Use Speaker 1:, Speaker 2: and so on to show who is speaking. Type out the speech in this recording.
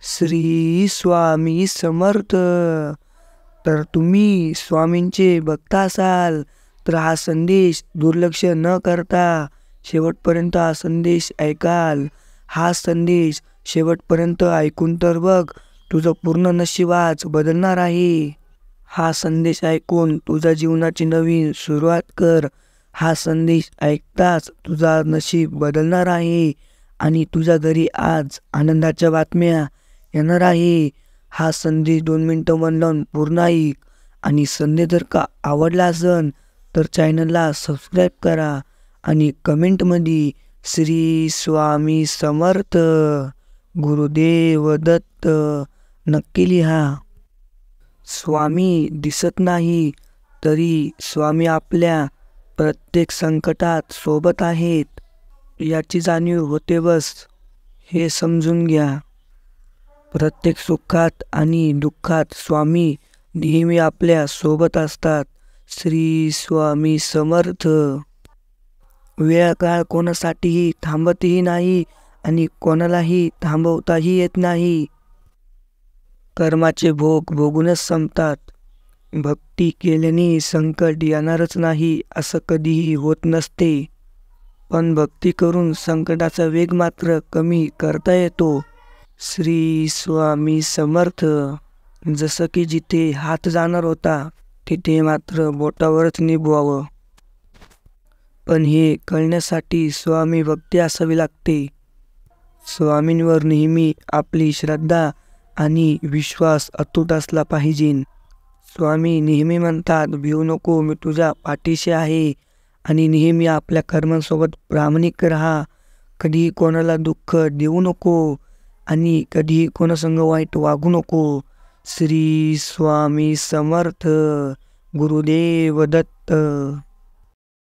Speaker 1: श्री स्वामी समर्थ. तर तुम्ही स्वामींचे भक्त असाल तर हा संदेश दुर्लक्ष न करता शेवटपर्यंत हा संदेश ऐकाल. हा संदेश शेवटपर्यंत ऐकून तर बघ, तुझं पूर्ण नशीबच बदलणार आहे. हा संदेश ऐकून तुझ्या जीवनाची नवीन सुरुवात कर. हा संदेश ऐकताच तुझा नशीब बदलणार आहे आणि तुझ्या घरी आज आनंदाच्या बातम्या येणार आहे. हा संदेश 2 मिनिटं मन लावून पूर्ण ऐक आणि संदेश जर का आवडला असेल तर चॅनलला सबस्क्राईब करा आणि कमेंटमध्ये श्री स्वामी समर्थ गुरुदेव दत्त नक्की लिहा. स्वामी दिसत नाही तरी स्वामी आपल्या प्रत्येक संकटात सोबत आहेत याची जाणीव होते. बस हे समजून घ्या. प्रत्येक सुखात आणि दुःखात स्वामी नेहमी आपल्या सोबत असतात. श्री स्वामी समर्थ. वेळ काळ कोणासाठीही थांबतही नाही आणि कोणालाही थांबवताही येत नाही. कर्माचे भोग भोगूनच संपतात. भक्ती केल्याने संकट येणारच नाही असं कधीही होत नसते, पण भक्ती करून संकटाचा वेग मात्र कमी करता येतो. श्री स्वामी समर्थ. जसं की जिथे हात जाणार होता तिथे मात्र बोटावरच निभवावं. पण हे कळण्यासाठी स्वामी भक्ती असावी लागते. स्वामींवर नेहमी आपली श्रद्धा आणि विश्वास अतूट असला पाहिजे. स्वामी नेहमी म्हणतात, भिवू नको, मी तुझ्या पाठीशी आहे. आणि नेहमी आपल्या कर्मांसोबत प्रामाणिक राहा. कधीही कोणाला दुःख देऊ नको आणि कधीही कोणासंग वाईट वागू नको. श्री स्वामी समर्थ गुरुदेव दत्त.